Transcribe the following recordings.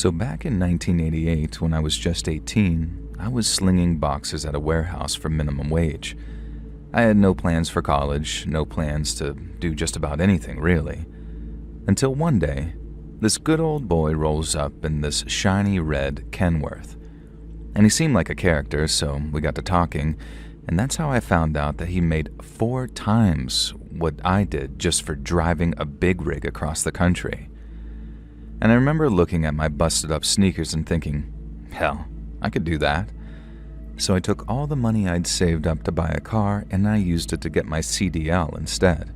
So back in 1988, when I was just 18, I was slinging boxes at a warehouse for minimum wage. I had no plans for college, no plans to do just about anything, really. Until one day, this good old boy rolls up in this shiny red Kenworth. And he seemed like a character, so we got to talking, and that's how I found out that he made 4 times what I did just for driving a big rig across the country. And I remember looking at my busted up sneakers and thinking, hell, I could do that. So I took all the money I'd saved up to buy a car and I used it to get my CDL instead.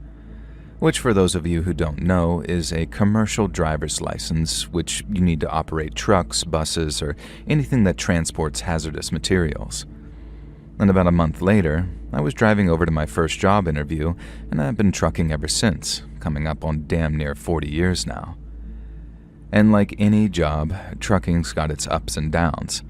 Which, for those of you who don't know, is a commercial driver's license which you need to operate trucks, buses, or anything that transports hazardous materials. And about a month later, I was driving over to my first job interview, and I've been trucking ever since, coming up on damn near 40 years now. And like any job, trucking's got its ups and downs.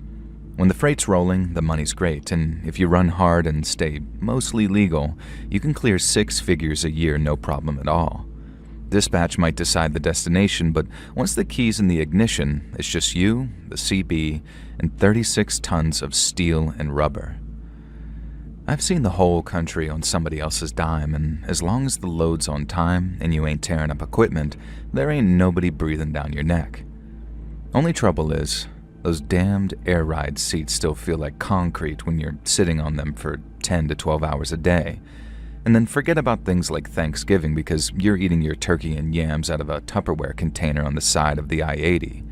When the freight's rolling, the money's great, and if you run hard and stay mostly legal, you can clear 6 figures a year no problem at all. Dispatch might decide the destination, but once the key's in the ignition, it's just you, the CB, and 36 tons of steel and rubber. I've seen the whole country on somebody else's dime, and as long as the load's on time and you ain't tearing up equipment, there ain't nobody breathing down your neck. Only trouble is, those damned air ride seats still feel like concrete when you're sitting on them for 10 to 12 hours a day. And then forget about things like Thanksgiving because you're eating your turkey and yams out of a Tupperware container on the side of the I-80.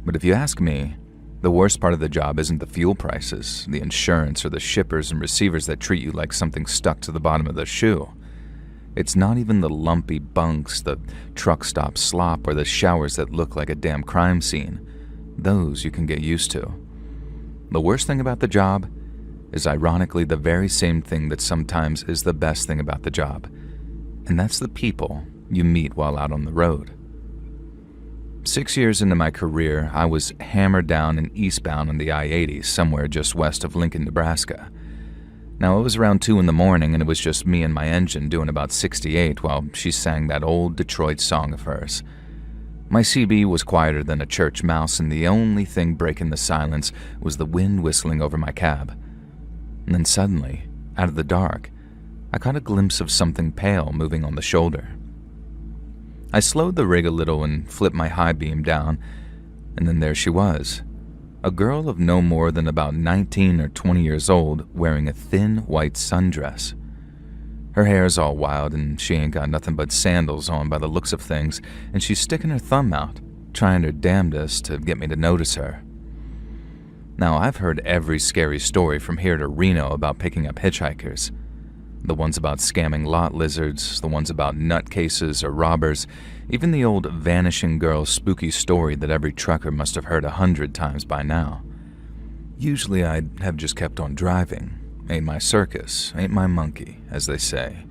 But if you ask me, the worst part of the job isn't the fuel prices, the insurance, or the shippers and receivers that treat you like something stuck to the bottom of the shoe. It's not even the lumpy bunks, the truck stop slop, or the showers that look like a damn crime scene. Those you can get used to. The worst thing about the job is ironically the very same thing that sometimes is the best thing about the job, and that's the people you meet while out on the road. 6 years into my career, I was hammered down and eastbound on the I-80 somewhere just west of Lincoln, Nebraska. Now, it was around 2 in the morning and it was just me and my engine doing about 68 while she sang that old Detroit song of hers. My CB was quieter than a church mouse, and the only thing breaking the silence was the wind whistling over my cab. And then suddenly, out of the dark, I caught a glimpse of something pale moving on the shoulder. I slowed the rig a little and flipped my high beam down, and then there she was, a girl of no more than about 19 or 20 years old wearing a thin white sundress. Her hair's all wild and she ain't got nothing but sandals on by the looks of things, and she's sticking her thumb out, trying her damnedest to get me to notice her. Now, I've heard every scary story from here to Reno about picking up hitchhikers. The ones about scamming lot lizards, the ones about nutcases or robbers, even the old vanishing girl spooky story that every trucker must have heard 100 times by now. Usually I'd have just kept on driving. Ain't my circus, ain't my monkey, as they say.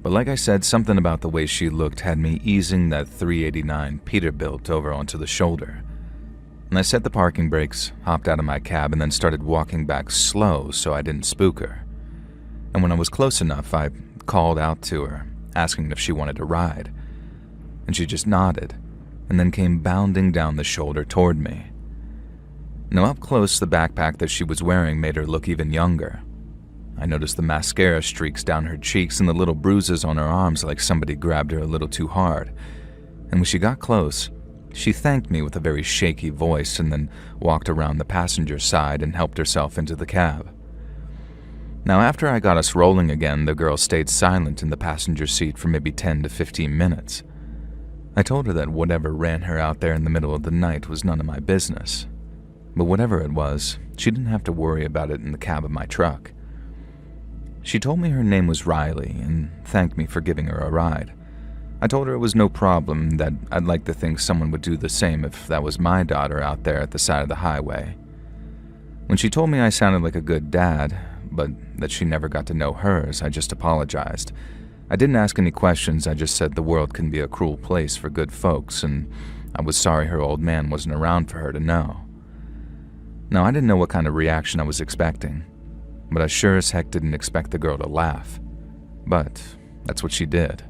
But like I said, something about the way she looked had me easing that 389 Peterbilt over onto the shoulder. And I set the parking brakes, hopped out of my cab, and then started walking back slow so I didn't spook her. And when I was close enough, I called out to her, asking if she wanted a ride. And she just nodded, and then came bounding down the shoulder toward me. Now up close, the backpack that she was wearing made her look even younger. I noticed the mascara streaks down her cheeks and the little bruises on her arms like somebody grabbed her a little too hard. And when she got close, she thanked me with a very shaky voice and then walked around the passenger side and helped herself into the cab. Now, after I got us rolling again, the girl stayed silent in the passenger seat for maybe 10 to 15 minutes. I told her that whatever ran her out there in the middle of the night was none of my business. But whatever it was, she didn't have to worry about it in the cab of my truck. She told me her name was Riley and thanked me for giving her a ride. I told her it was no problem, that I'd like to think someone would do the same if that was my daughter out there at the side of the highway. When she told me I sounded like a good dad, but that she never got to know hers, I just apologized. I didn't ask any questions, I just said the world can be a cruel place for good folks, and I was sorry her old man wasn't around for her to know. Now, I didn't know what kind of reaction I was expecting, but I sure as heck didn't expect the girl to laugh. But that's what she did.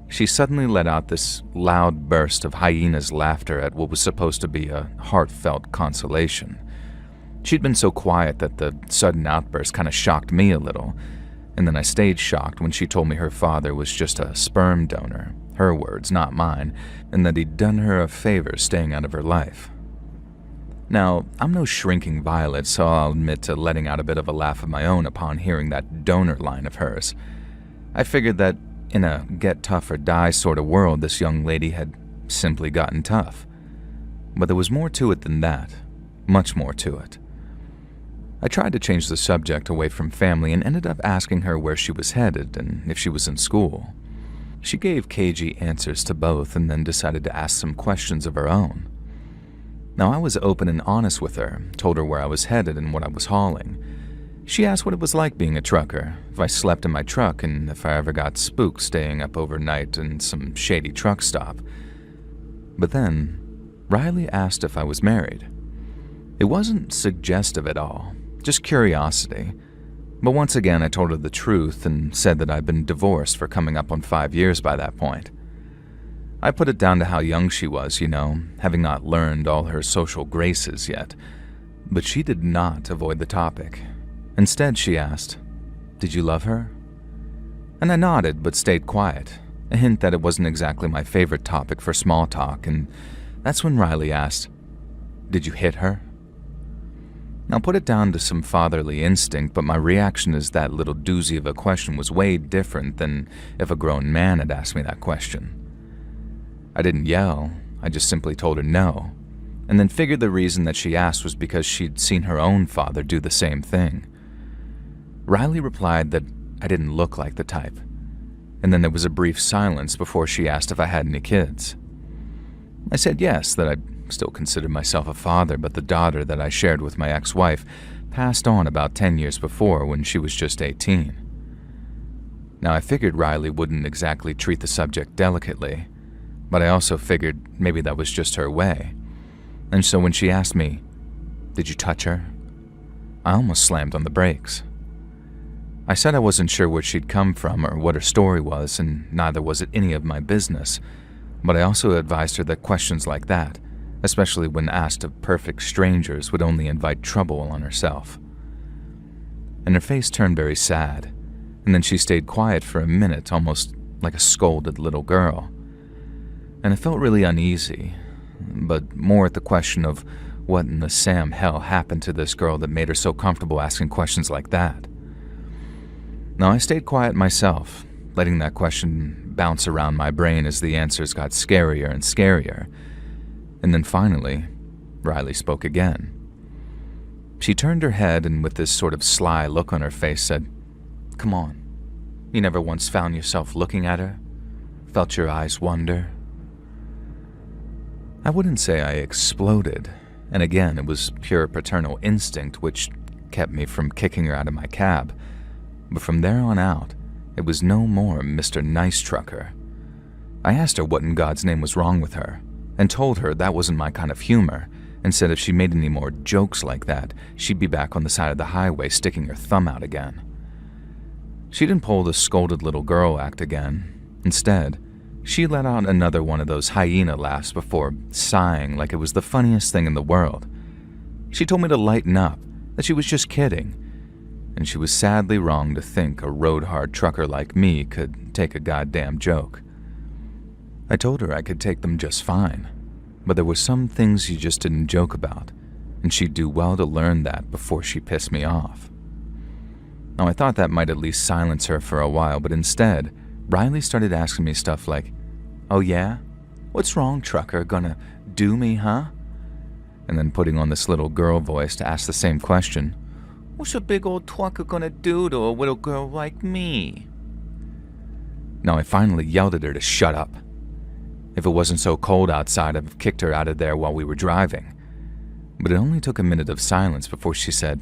She suddenly let out this loud burst of hyena's laughter at what was supposed to be a heartfelt consolation. She'd been so quiet that the sudden outburst kind of shocked me a little, and then I stayed shocked when she told me her father was just a sperm donor, her words, not mine, and that he'd done her a favor staying out of her life. Now, I'm no shrinking violet, so I'll admit to letting out a bit of a laugh of my own upon hearing that donor line of hers. I figured that in a get tough or die sort of world, this young lady had simply gotten tough. But there was more to it than that, much more to it. I tried to change the subject away from family and ended up asking her where she was headed and if she was in school. She gave cagey answers to both and then decided to ask some questions of her own. Now, I was open and honest with her, told her where I was headed and what I was hauling. She asked what it was like being a trucker, if I slept in my truck, and if I ever got spooked staying up overnight in some shady truck stop. But then, Riley asked if I was married. It wasn't suggestive at all, just curiosity. But once again, I told her the truth and said that I'd been divorced for coming up on 5 years by that point. I put it down to how young she was, having not learned all her social graces yet. But she did not avoid the topic. Instead, she asked, "Did you love her?" And I nodded but stayed quiet, a hint that it wasn't exactly my favorite topic for small talk, and that's when Riley asked, "Did you hit her?" Now, put it down to some fatherly instinct, but my reaction as that little doozy of a question was way different than if a grown man had asked me that question. I didn't yell, I just simply told her no, and then figured the reason that she asked was because she'd seen her own father do the same thing. Riley replied that I didn't look like the type, and then there was a brief silence before she asked if I had any kids. I said yes, that I still considered myself a father, but the daughter that I shared with my ex-wife passed on about 10 years before when she was just 18. Now, I figured Riley wouldn't exactly treat the subject delicately, but I also figured maybe that was just her way. And so when she asked me, "Did you touch her?" I almost slammed on the brakes. I said I wasn't sure where she'd come from or what her story was, and neither was it any of my business, but I also advised her that questions like that, especially when asked of perfect strangers, would only invite trouble on herself. And her face turned very sad, and then she stayed quiet for a minute, almost like a scolded little girl. And I felt really uneasy, but more at the question of what in the Sam hell happened to this girl that made her so comfortable asking questions like that. Now, I stayed quiet myself, letting that question bounce around my brain as the answers got scarier and scarier. And then finally, Riley spoke again. She turned her head and with this sort of sly look on her face said, "Come on, you never once found yourself looking at her? Felt your eyes wander?" I wouldn't say I exploded, and again, it was pure paternal instinct which kept me from kicking her out of my cab. But from there on out, it was no more Mr. Nice Trucker. I asked her what in God's name was wrong with her, and told her that wasn't my kind of humor, and said if she made any more jokes like that, she'd be back on the side of the highway sticking her thumb out again. She didn't pull the scolded little girl act again. Instead, she let out another one of those hyena laughs before sighing like it was the funniest thing in the world. She told me to lighten up, that she was just kidding, and she was sadly wrong to think a road-hard trucker like me could take a goddamn joke. I told her I could take them just fine, but there were some things you just didn't joke about, and she'd do well to learn that before she pissed me off. Now, I thought that might at least silence her for a while, but instead, Riley started asking me stuff like, "Oh yeah? What's wrong, trucker? Gonna do me, huh?" And then putting on this little girl voice to ask the same question, "What's a big old trucker gonna do to a little girl like me?" Now, I finally yelled at her to shut up. If it wasn't so cold outside, I'd have kicked her out of there while we were driving. But it only took a minute of silence before she said,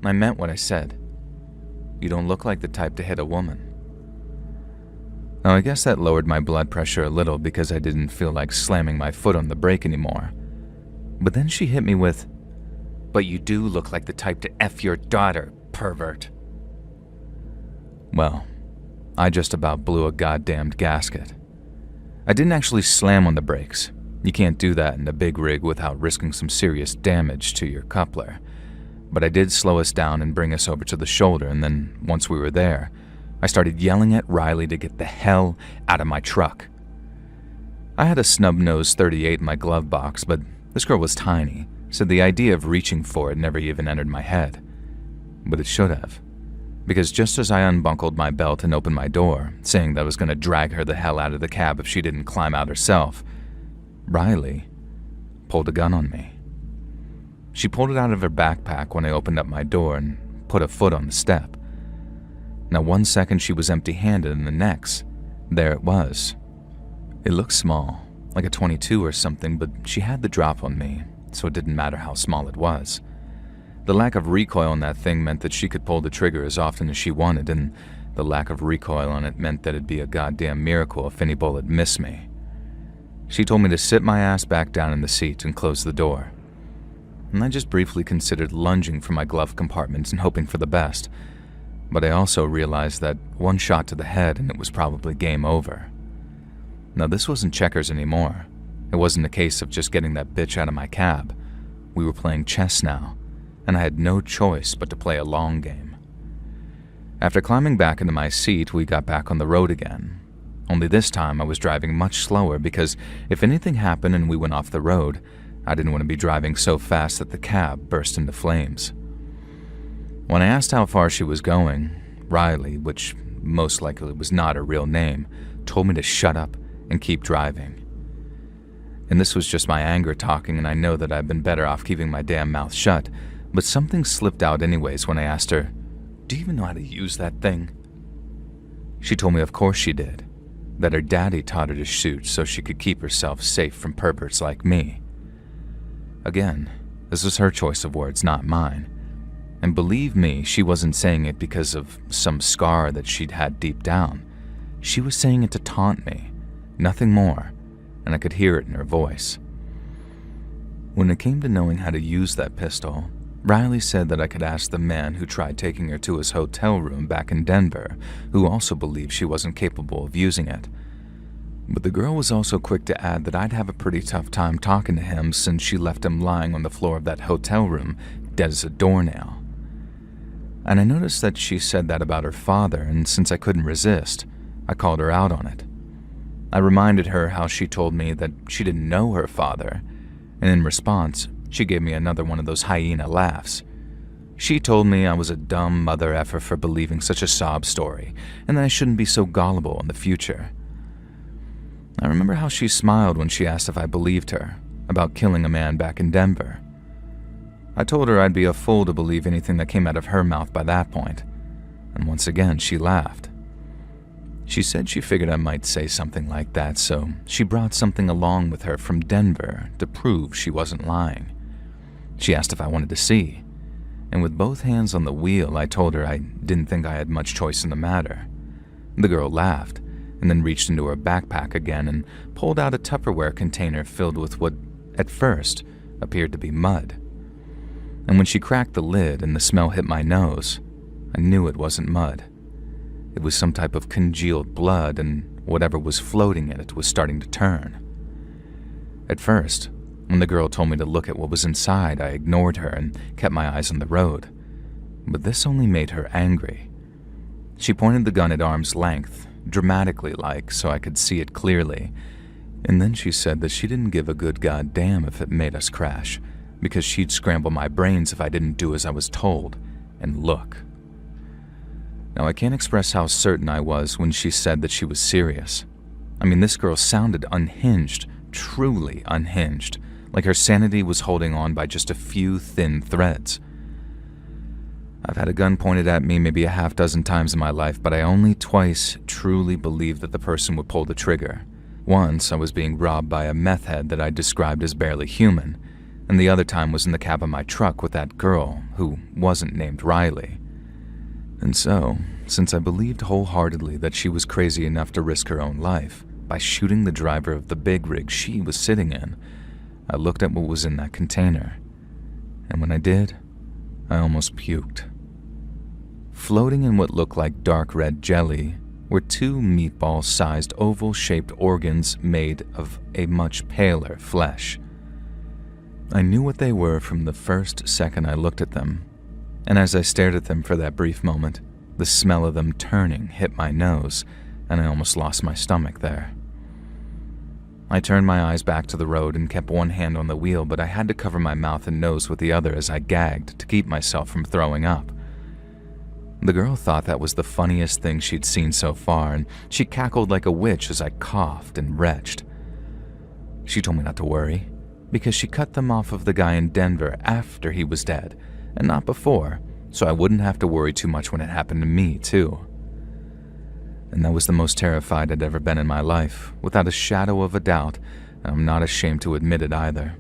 "I meant what I said. You don't look like the type to hit a woman." Now, I guess that lowered my blood pressure a little because I didn't feel like slamming my foot on the brake anymore. But then she hit me with, "But you do look like the type to F your daughter, pervert." Well, I just about blew a goddamned gasket. I didn't actually slam on the brakes. You can't do that in a big rig without risking some serious damage to your coupler. But I did slow us down and bring us over to the shoulder, and then once we were there, I started yelling at Riley to get the hell out of my truck. I had a snub-nosed .38 in my glove box, but this girl was tiny, so the idea of reaching for it never even entered my head. But it should have. Because just as I unbuckled my belt and opened my door, saying that I was going to drag her the hell out of the cab if she didn't climb out herself, Riley pulled a gun on me. She pulled it out of her backpack when I opened up my door and put a foot on the step. Now, 1 second she was empty-handed, and the next, there it was. It looked small, like a .22 or something, but she had the drop on me, so it didn't matter how small it was. The lack of recoil on that thing meant that she could pull the trigger as often as she wanted, and the lack of recoil on it meant that it'd be a goddamn miracle if any bullet missed me. She told me to sit my ass back down in the seat and close the door. And I just briefly considered lunging for my glove compartment and hoping for the best, but I also realized that one shot to the head and it was probably game over. Now, this wasn't checkers anymore. It wasn't a case of just getting that bitch out of my cab. We were playing chess now, and I had no choice but to play a long game. After climbing back into my seat, we got back on the road again. Only this time I was driving much slower because if anything happened and we went off the road, I didn't want to be driving so fast that the cab burst into flames. When I asked how far she was going, Riley, which most likely was not her real name, told me to shut up and keep driving. And this was just my anger talking, and I know that I've been better off keeping my damn mouth shut, but something slipped out anyways when I asked her, "Do you even know how to use that thing?" She told me of course she did, that her daddy taught her to shoot so she could keep herself safe from perverts like me. Again, this was her choice of words, not mine. And believe me, she wasn't saying it because of some scar that she'd had deep down. She was saying it to taunt me, nothing more, and I could hear it in her voice. When it came to knowing how to use that pistol, Riley said that I could ask the man who tried taking her to his hotel room back in Denver, who also believed she wasn't capable of using it. But the girl was also quick to add that I'd have a pretty tough time talking to him since she left him lying on the floor of that hotel room, dead as a doornail. And I noticed that she said that about her father, and since I couldn't resist, I called her out on it. I reminded her how she told me that she didn't know her father, and in response, she gave me another one of those hyena laughs. She told me I was a dumb mother effer for believing such a sob story, and that I shouldn't be so gullible in the future. I remember how she smiled when she asked if I believed her about killing a man back in Denver. I told her I'd be a fool to believe anything that came out of her mouth by that point, and once again she laughed. She said she figured I might say something like that, so she brought something along with her from Denver to prove she wasn't lying. She asked if I wanted to see, and with both hands on the wheel, I told her I didn't think I had much choice in the matter. The girl laughed, and then reached into her backpack again and pulled out a Tupperware container filled with what, at first, appeared to be mud. And when she cracked the lid and the smell hit my nose, I knew it wasn't mud. It was some type of congealed blood, and whatever was floating in it was starting to turn. At first, when the girl told me to look at what was inside, I ignored her and kept my eyes on the road. But this only made her angry. She pointed the gun at arm's length, dramatically like, so I could see it clearly, and then she said that she didn't give a good goddamn if it made us crash, because she'd scramble my brains if I didn't do as I was told, and look. Now, I can't express how certain I was when she said that she was serious. I mean, this girl sounded unhinged, truly unhinged, like her sanity was holding on by just a few thin threads. I've had a gun pointed at me maybe a half dozen times in my life, but I only twice truly believed that the person would pull the trigger. Once, I was being robbed by a meth head that I described as barely human, and the other time was in the cab of my truck with that girl who wasn't named Riley. And so, since I believed wholeheartedly that she was crazy enough to risk her own life by shooting the driver of the big rig she was sitting in, I looked at what was in that container, and when I did, I almost puked. Floating in what looked like dark red jelly were two meatball-sized oval-shaped organs made of a much paler flesh. I knew what they were from the first second I looked at them, and as I stared at them for that brief moment, the smell of them turning hit my nose, and I almost lost my stomach there. I turned my eyes back to the road and kept one hand on the wheel, but I had to cover my mouth and nose with the other as I gagged to keep myself from throwing up. The girl thought that was the funniest thing she'd seen so far, and she cackled like a witch as I coughed and retched. She told me not to worry, because she cut them off of the guy in Denver after he was dead, and not before, so I wouldn't have to worry too much when it happened to me, too. And that was the most terrified I'd ever been in my life, without a shadow of a doubt, and I'm not ashamed to admit it either.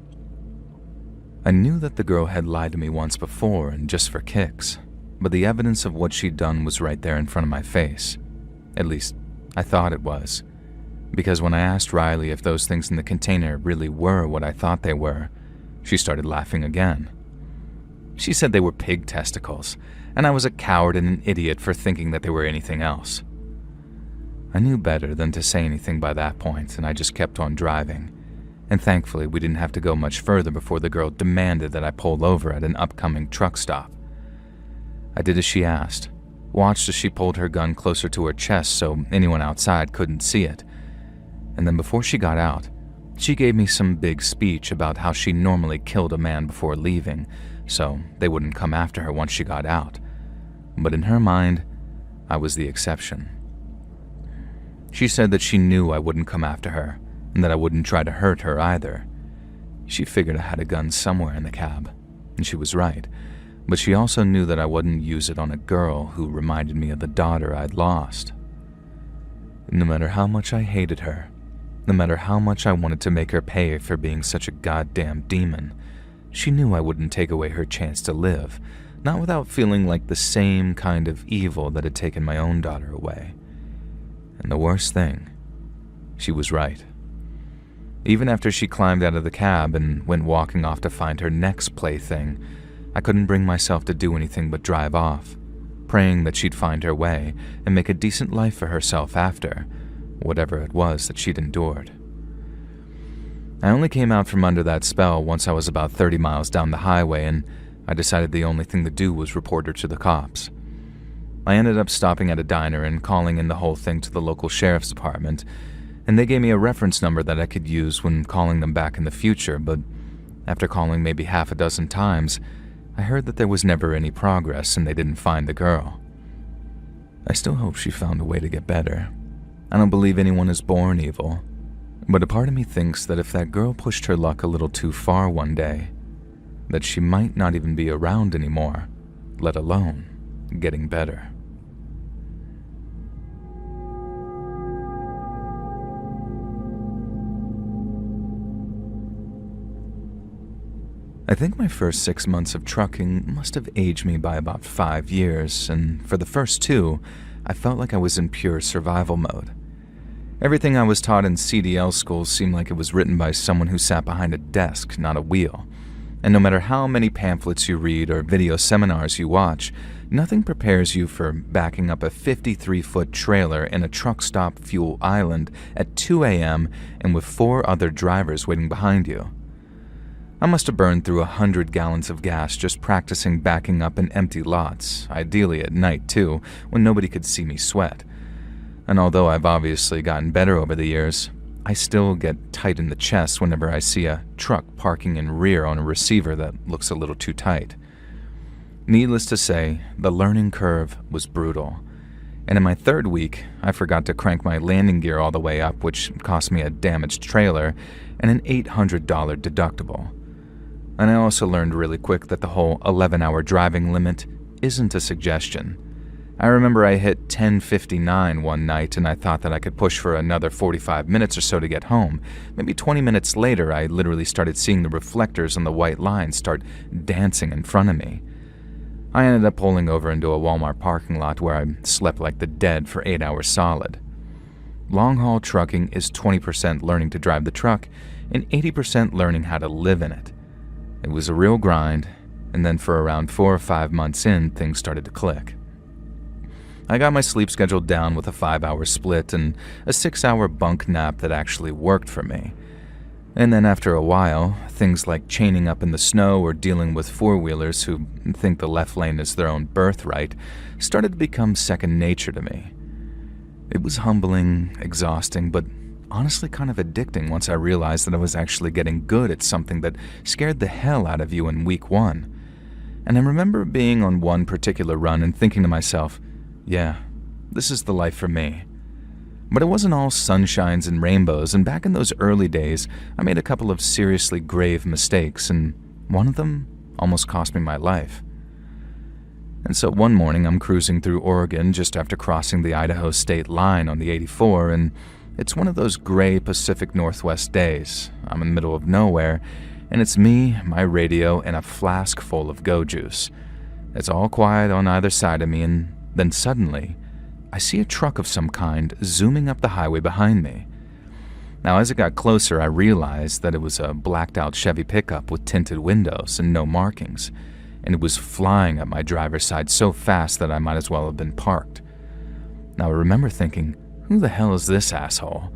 I knew that the girl had lied to me once before, and just for kicks, but the evidence of what she'd done was right there in front of my face. At least, I thought it was. Because when I asked Riley if those things in the container really were what I thought they were, she started laughing again. She said they were pig testicles, and I was a coward and an idiot for thinking that they were anything else. I knew better than to say anything by that point, and I just kept on driving. And thankfully, we didn't have to go much further before the girl demanded that I pull over at an upcoming truck stop. I did as she asked, watched as she pulled her gun closer to her chest so anyone outside couldn't see it. And then before she got out, she gave me some big speech about how she normally killed a man before leaving, so they wouldn't come after her once she got out. But in her mind, I was the exception. She said that she knew I wouldn't come after her, and that I wouldn't try to hurt her either. She figured I had a gun somewhere in the cab, and she was right, but she also knew that I wouldn't use it on a girl who reminded me of the daughter I'd lost. No matter how much I hated her, no matter how much I wanted to make her pay for being such a goddamn demon, she knew I wouldn't take away her chance to live, not without feeling like the same kind of evil that had taken my own daughter away. And the worst thing, she was right. Even after she climbed out of the cab and went walking off to find her next plaything, I couldn't bring myself to do anything but drive off, praying that she'd find her way and make a decent life for herself after, whatever it was that she'd endured. I only came out from under that spell once I was about 30 miles down the highway, and I decided the only thing to do was report her to the cops. I ended up stopping at a diner and calling in the whole thing to the local sheriff's department, and they gave me a reference number that I could use when calling them back in the future, but after calling maybe half a dozen times, I heard that there was never any progress and they didn't find the girl. I still hope she found a way to get better. I don't believe anyone is born evil, but a part of me thinks that if that girl pushed her luck a little too far one day, that she might not even be around anymore, let alone getting better. I think my first 6 months of trucking must have aged me by about 5 years, and for the first 2, I felt like I was in pure survival mode. Everything I was taught in CDL school seemed like it was written by someone who sat behind a desk, not a wheel. And no matter how many pamphlets you read or video seminars you watch, nothing prepares you for backing up a 53-foot trailer in a truck stop fuel island at 2 a.m. and with 4 other drivers waiting behind you. I must have burned through 100 gallons of gas just practicing backing up in empty lots, ideally at night too, when nobody could see me sweat. And although I've obviously gotten better over the years, I still get tight in the chest whenever I see a truck parking in rear on a receiver that looks a little too tight. Needless to say, the learning curve was brutal. And in my 3rd week, I forgot to crank my landing gear all the way up, which cost me a damaged trailer and an $800 deductible. And I also learned really quick that the whole 11-hour driving limit isn't a suggestion. I remember I hit 10:59 one night and I thought that I could push for another 45 minutes or so to get home. Maybe 20 minutes later, I literally started seeing the reflectors on the white line start dancing in front of me. I ended up pulling over into a Walmart parking lot where I slept like the dead for 8 hours solid. Long-haul trucking is 20% learning to drive the truck and 80% learning how to live in it. It was a real grind, and then for around 4 or 5 months in, things started to click. I got my sleep schedule down with a 5-hour split and a 6-hour bunk nap that actually worked for me. And then after a while, things like chaining up in the snow or dealing with four-wheelers who think the left lane is their own birthright started to become second nature to me. It was humbling, exhausting, but honestly kind of addicting once I realized that I was actually getting good at something that scared the hell out of you in week 1. And I remember being on one particular run and thinking to myself, yeah, this is the life for me. But it wasn't all sunshines and rainbows, and back in those early days, I made a couple of seriously grave mistakes, and one of them almost cost me my life. And so one morning I'm cruising through Oregon just after crossing the Idaho state line on the 84, and it's one of those gray Pacific Northwest days. I'm in the middle of nowhere, and it's me, my radio, and a flask full of Go Juice. It's all quiet on either side of me, and then suddenly, I see a truck of some kind zooming up the highway behind me. Now, as it got closer, I realized that it was a blacked-out Chevy pickup with tinted windows and no markings, and it was flying up my driver's side so fast that I might as well have been parked. Now, I remember thinking, who the hell is this asshole?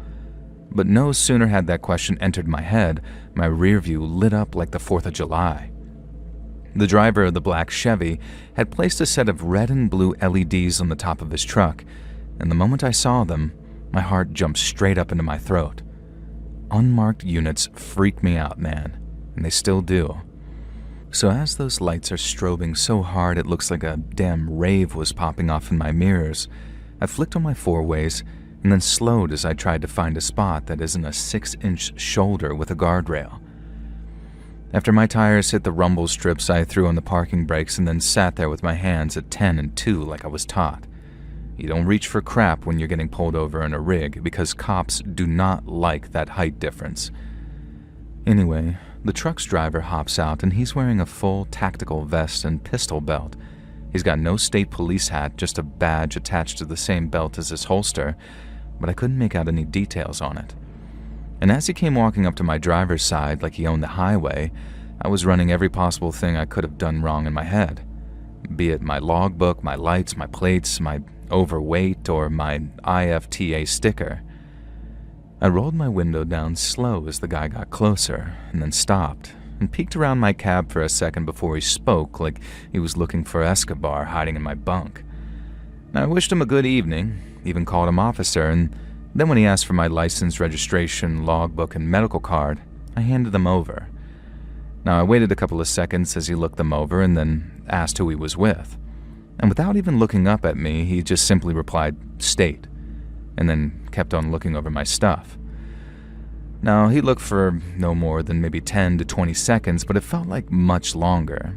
But no sooner had that question entered my head, my rear view lit up like the 4th of July. The driver of the black Chevy had placed a set of red and blue LEDs on the top of his truck, and the moment I saw them, my heart jumped straight up into my throat. Unmarked units freak me out, man, and they still do. So as those lights are strobing so hard it looks like a damn rave was popping off in my mirrors, I flicked on my four-ways and then slowed as I tried to find a spot that isn't a 6-inch shoulder with a guardrail. After my tires hit the rumble strips, I threw on the parking brakes and then sat there with my hands at 10 and 2 like I was taught. You don't reach for crap when you're getting pulled over in a rig because cops do not like that height difference. Anyway, the truck's driver hops out and he's wearing a full tactical vest and pistol belt. He's got no state police hat, just a badge attached to the same belt as his holster, but I couldn't make out any details on it. And as he came walking up to my driver's side like he owned the highway, I was running every possible thing I could have done wrong in my head. Be it my logbook, my lights, my plates, my overweight, or my IFTA sticker. I rolled my window down slow as the guy got closer, and then stopped, and peeked around my cab for a second before he spoke like he was looking for Escobar hiding in my bunk. Now, I wished him a good evening, even called him officer, and then when he asked for my license, registration, logbook, and medical card, I handed them over. Now, I waited a couple of seconds as he looked them over and then asked who he was with. And without even looking up at me, he just simply replied, "State," and then kept on looking over my stuff. Now, he looked for no more than maybe 10 to 20 seconds, but it felt like much longer.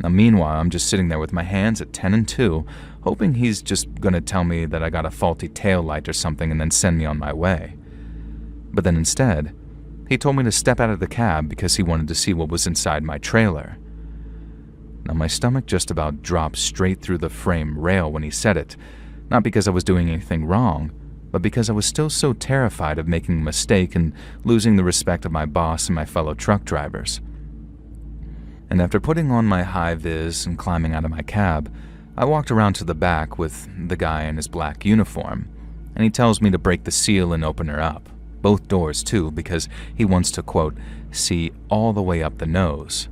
Now, meanwhile, I'm just sitting there with my hands at 10 and 2, hoping he's just going to tell me that I got a faulty taillight or something and then send me on my way. But then instead, he told me to step out of the cab because he wanted to see what was inside my trailer. Now, my stomach just about dropped straight through the frame rail when he said it, not because I was doing anything wrong, but because I was still so terrified of making a mistake and losing the respect of my boss and my fellow truck drivers. And after putting on my high-vis and climbing out of my cab, I walked around to the back with the guy in his black uniform, and he tells me to break the seal and open her up, both doors too, because he wants to, quote, see all the way up the nose.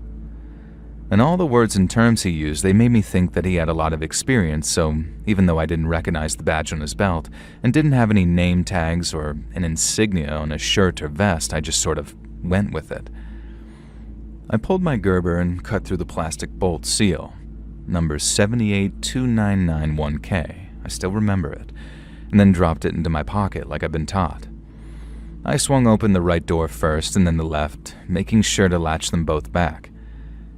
And all the words and terms he used, they made me think that he had a lot of experience, so even though I didn't recognize the badge on his belt and didn't have any name tags or an insignia on his shirt or vest, I just sort of went with it. I pulled my Gerber and cut through the plastic bolt seal, number 78291K, I still remember it, and then dropped it into my pocket like I'd been taught. I swung open the right door first and then the left, making sure to latch them both back.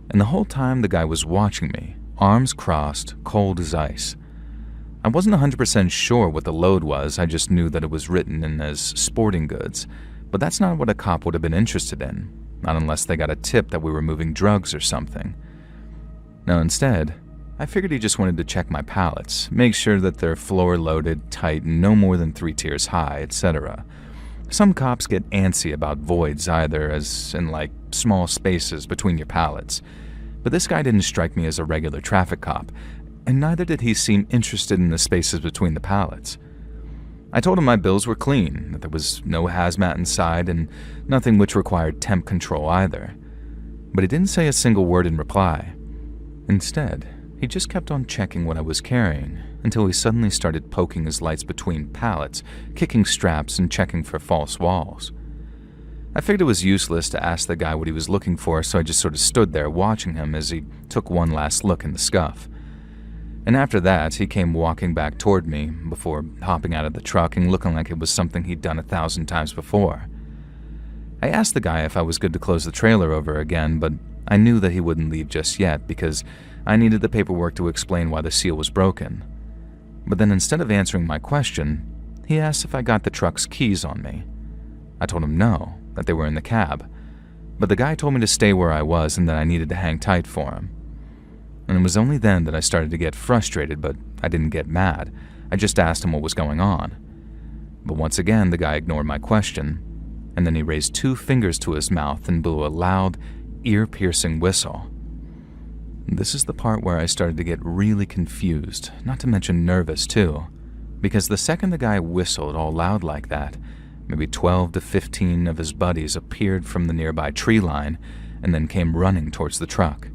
And the whole time the guy was watching me, arms crossed, cold as ice. I wasn't 100% sure what the load was, I just knew that it was written in as sporting goods, but that's not what a cop would have been interested in, not unless they got a tip that we were moving drugs or something. No, instead, I figured he just wanted to check my pallets, make sure that they're floor-loaded, tight, no more than 3 tiers high, etc. Some cops get antsy about voids either, as in like small spaces between your pallets. But this guy didn't strike me as a regular traffic cop, and neither did he seem interested in the spaces between the pallets. I told him my bills were clean, that there was no hazmat inside, and nothing which required temp control either. But he didn't say a single word in reply. Instead, he just kept on checking what I was carrying, until he suddenly started poking his lights between pallets, kicking straps, and checking for false walls. I figured it was useless to ask the guy what he was looking for, so I just sort of stood there watching him as he took one last look in the scuff. And after that, he came walking back toward me before hopping out of the truck and looking like it was something he'd done 1,000 times before. I asked the guy if I was good to close the trailer over again, but I knew that he wouldn't leave just yet because I needed the paperwork to explain why the seal was broken. But then instead of answering my question, he asked if I got the truck's keys on me. I told him no, that they were in the cab, but the guy told me to stay where I was and that I needed to hang tight for him. And it was only then that I started to get frustrated, but I didn't get mad. I just asked him what was going on. But once again, the guy ignored my question, and then he raised 2 fingers to his mouth and blew a loud, ear-piercing whistle. This is the part where I started to get really confused, not to mention nervous too, because the second the guy whistled all loud like that, maybe 12 to 15 of his buddies appeared from the nearby tree line and then came running towards the truck.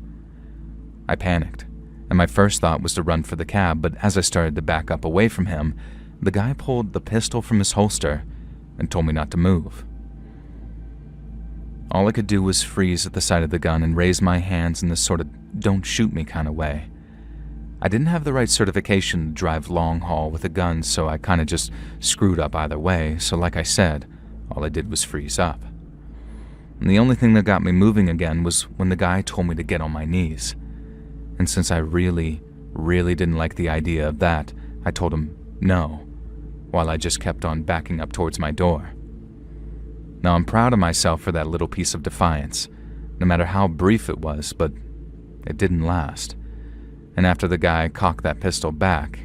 I panicked, and my first thought was to run for the cab, but as I started to back up away from him, the guy pulled the pistol from his holster and told me not to move. All I could do was freeze at the sight of the gun and raise my hands in this sort of don't shoot me kind of way. I didn't have the right certification to drive long haul with a gun, so I kind of just screwed up either way, so like I said, all I did was freeze up. And the only thing that got me moving again was when the guy told me to get on my knees. And since I really didn't like the idea of that, I told him no, while I just kept on backing up towards my door. Now I'm proud of myself for that little piece of defiance, no matter how brief it was, but it didn't last. And after the guy cocked that pistol back,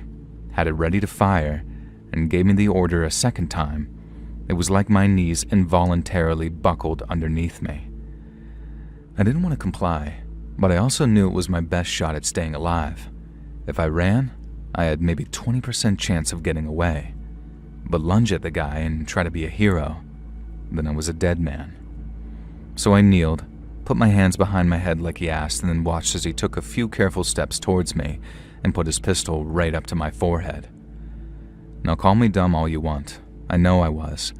had it ready to fire, and gave me the order a second time, it was like my knees involuntarily buckled underneath me. I didn't want to comply, but I also knew it was my best shot at staying alive. If I ran, I had maybe 20% chance of getting away. But lunge at the guy and try to be a hero, then I was a dead man. So I kneeled, put my hands behind my head like he asked, and then watched as he took a few careful steps towards me and put his pistol right up to my forehead. Now call me dumb all you want. I know I was.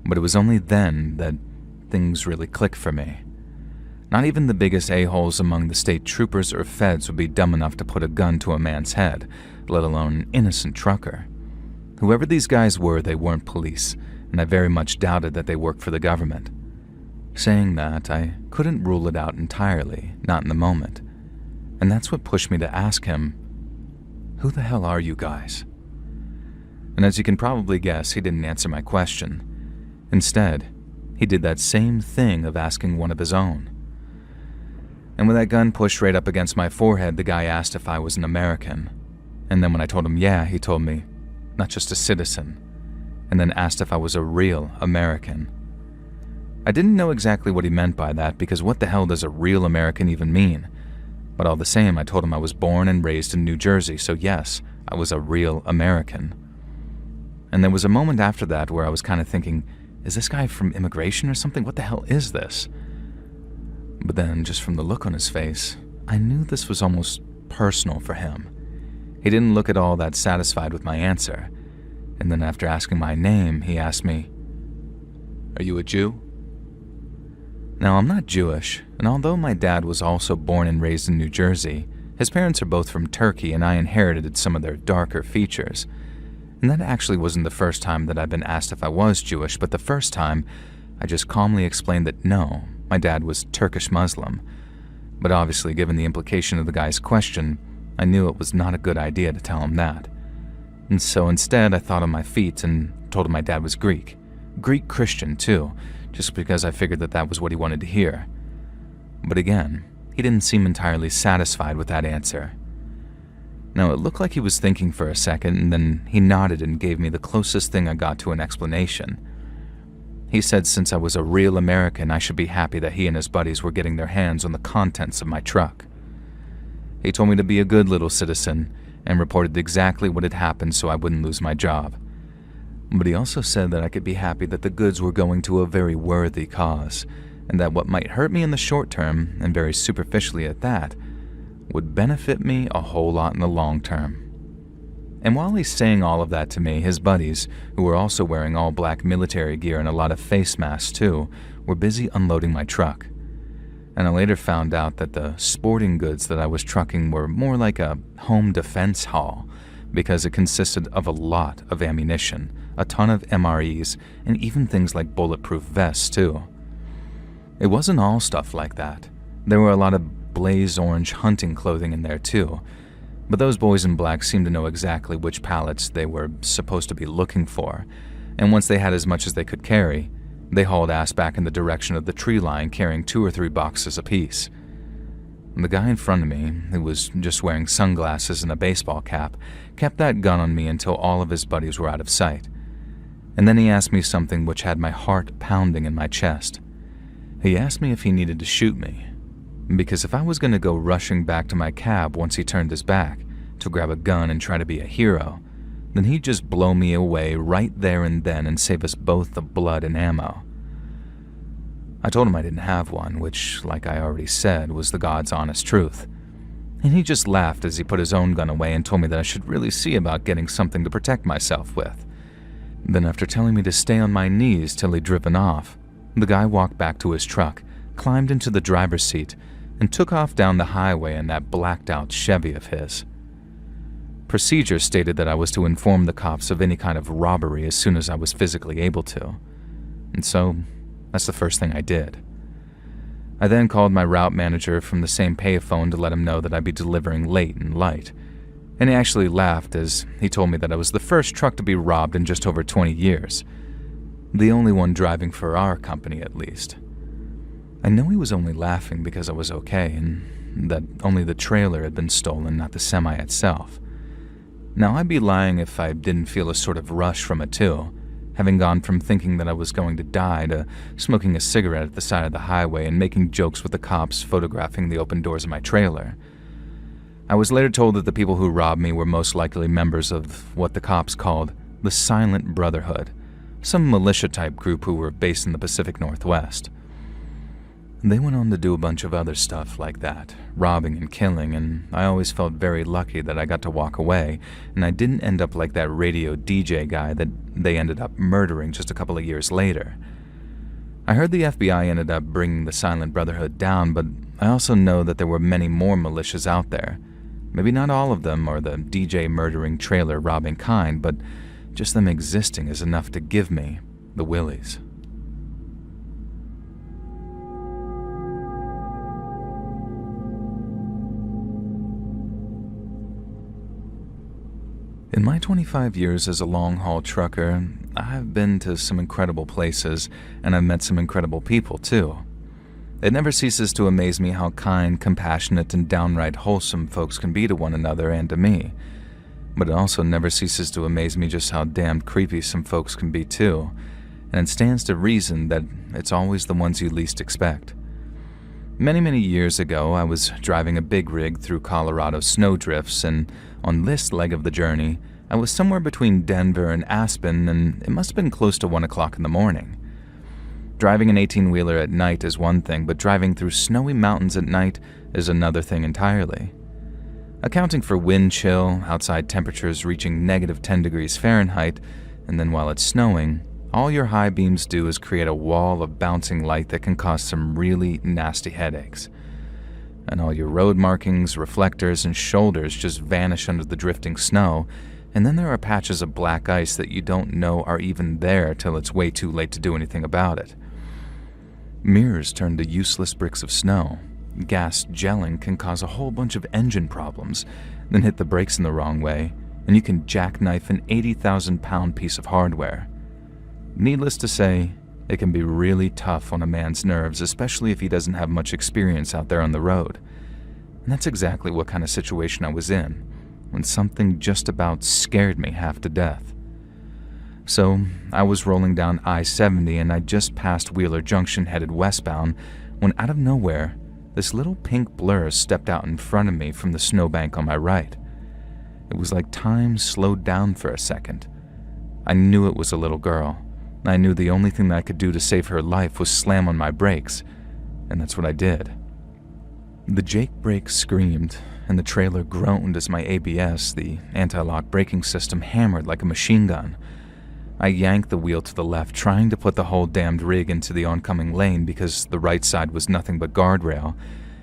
But it was only then that things really clicked for me. Not even the biggest a-holes among the state troopers or feds would be dumb enough to put a gun to a man's head, let alone an innocent trucker. Whoever these guys were, they weren't police, and I very much doubted that they worked for the government. Saying that, I couldn't rule it out entirely, not in the moment. And that's what pushed me to ask him, "Who the hell are you guys?" And as you can probably guess, he didn't answer my question. Instead, he did that same thing of asking one of his own. And with that gun pushed right up against my forehead, the guy asked if I was an American. And then when I told him yeah, he told me, not just a citizen, and then asked if I was a real American. I didn't know exactly what he meant by that, because what the hell does a real American even mean? But all the same, I told him I was born and raised in New Jersey, so yes, I was a real American. And there was a moment after that where I was kind of thinking, is this guy from immigration or something? What the hell is this? But then, just from the look on his face, I knew this was almost personal for him. He didn't look at all that satisfied with my answer, and then after asking my name, he asked me, "Are you a Jew?" Now, I'm not Jewish, and although my dad was also born and raised in New Jersey, his parents are both from Turkey, and I inherited some of their darker features. And that actually wasn't the first time that I'd been asked if I was Jewish, but the first time, I just calmly explained that no, my dad was Turkish Muslim. But obviously, given the implication of the guy's question, I knew it was not a good idea to tell him that. And so instead, I thought on my feet and told him my dad was Greek. Greek Christian, too, just because I figured that that was what he wanted to hear. But again, he didn't seem entirely satisfied with that answer. Now, it looked like he was thinking for a second, and then he nodded and gave me the closest thing I got to an explanation. He said since I was a real American, I should be happy that he and his buddies were getting their hands on the contents of my truck. He told me to be a good little citizen and reported exactly what had happened so I wouldn't lose my job. But he also said that I could be happy that the goods were going to a very worthy cause, and that what might hurt me in the short term, and very superficially at that, would benefit me a whole lot in the long term. And while he's saying all of that to me, his buddies, who were also wearing all black military gear and a lot of face masks too, were busy unloading my truck. And I later found out that the sporting goods that I was trucking were more like a home defense haul, because it consisted of a lot of ammunition, a ton of MREs, and even things like bulletproof vests too. It wasn't all stuff like that. There were a lot of blaze orange hunting clothing in there too, but those boys in black seemed to know exactly which pallets they were supposed to be looking for, and once they had as much as they could carry, they hauled ass back in the direction of the tree line carrying 2 or 3 boxes apiece. The guy in front of me, who was just wearing sunglasses and a baseball cap, kept that gun on me until all of his buddies were out of sight. And then he asked me something which had my heart pounding in my chest. He asked me if he needed to shoot me, because if I was going to go rushing back to my cab once he turned his back to grab a gun and try to be a hero, then he'd just blow me away right there and then and save us both the blood and ammo. I told him I didn't have one, which, like I already said, was the God's honest truth. And he just laughed as he put his own gun away and told me that I should really see about getting something to protect myself with. Then after telling me to stay on my knees till he'd driven off, the guy walked back to his truck, climbed into the driver's seat, and took off down the highway in that blacked-out Chevy of his. Procedure stated that I was to inform the cops of any kind of robbery as soon as I was physically able to. And so, that's the first thing I did. I then called my route manager from the same payphone to let him know that I'd be delivering late and light. And he actually laughed as he told me that I was the first truck to be robbed in just over 20 years. The only one driving for our company, at least. I know he was only laughing because I was okay, and that only the trailer had been stolen, not the semi itself. Now, I'd be lying if I didn't feel a sort of rush from it too, having gone from thinking that I was going to die to smoking a cigarette at the side of the highway and making jokes with the cops photographing the open doors of my trailer. I was later told that the people who robbed me were most likely members of what the cops called the Silent Brotherhood, some militia-type group who were based in the Pacific Northwest. They went on to do a bunch of other stuff like that, robbing and killing, and I always felt very lucky that I got to walk away, and I didn't end up like that radio DJ guy that they ended up murdering just a couple of years later. I heard the FBI ended up bringing the Silent Brotherhood down, but I also know that there were many more militias out there. Maybe not all of them are the DJ murdering, trailer robbing kind, but just them existing is enough to give me the willies. In my 25 years as a long-haul trucker, I've been to some incredible places, and I've met some incredible people, too. It never ceases to amaze me how kind, compassionate, and downright wholesome folks can be to one another and to me. But it also never ceases to amaze me just how damned creepy some folks can be, too, and it stands to reason that it's always the ones you least expect. Many years ago, I was driving a big rig through Colorado snowdrifts, and on this leg of the journey, I was somewhere between Denver and Aspen, and it must have been close to 1 o'clock in the morning. Driving an 18-wheeler at night is one thing, but driving through snowy mountains at night is another thing entirely. Accounting for wind chill, outside temperatures reaching -10 degrees Fahrenheit, and then while it's snowing, all your high beams do is create a wall of bouncing light that can cause some really nasty headaches. And all your road markings, reflectors, and shoulders just vanish under the drifting snow, and then there are patches of black ice that you don't know are even there till it's way too late to do anything about it. Mirrors turn to useless bricks of snow. Gas gelling can cause a whole bunch of engine problems, then hit the brakes in the wrong way, and you can jackknife an 80,000-pound piece of hardware. Needless to say, it can be really tough on a man's nerves, especially if he doesn't have much experience out there on the road. And that's exactly what kind of situation I was in, when something just about scared me half to death. So, I was rolling down I-70 and I'd just passed Wheeler Junction headed westbound when out of nowhere, this little pink blur stepped out in front of me from the snowbank on my right. It was like time slowed down for a second. I knew it was a little girl. I knew the only thing that I could do to save her life was slam on my brakes, and that's what I did. The Jake brake screamed, and the trailer groaned as my ABS, the anti-lock braking system, hammered like a machine gun. I yanked the wheel to the left, trying to put the whole damned rig into the oncoming lane because the right side was nothing but guardrail,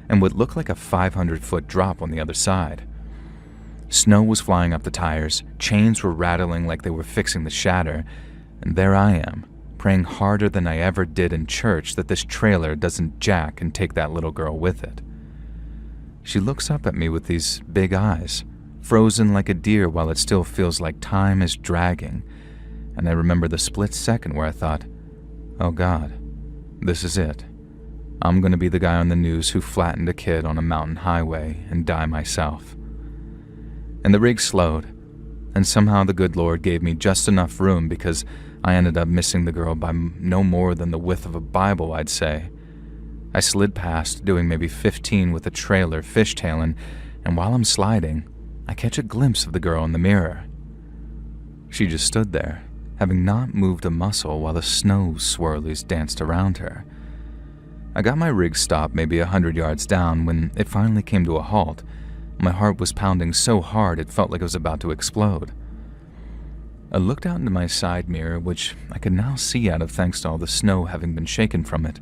and what looked like a 500-foot drop on the other side. Snow was flying up the tires, chains were rattling like they were fixing to shatter, and there I am, praying harder than I ever did in church that this trailer doesn't jack and take that little girl with it. She looks up at me with these big eyes, frozen like a deer while it still feels like time is dragging, and I remember the split second where I thought, oh God, this is it. I'm going to be the guy on the news who flattened a kid on a mountain highway and die myself. And the rig slowed, and somehow the good Lord gave me just enough room because I ended up missing the girl by no more than the width of a Bible, I'd say. I slid past, doing maybe 15 with the trailer fishtailing, and while I'm sliding, I catch a glimpse of the girl in the mirror. She just stood there, having not moved a muscle while the snow swirlies danced around her. I got my rig stopped maybe 100 yards down when it finally came to a halt. My heart was pounding so hard it felt like it was about to explode. I looked out into my side mirror, which I could now see out of thanks to all the snow having been shaken from it,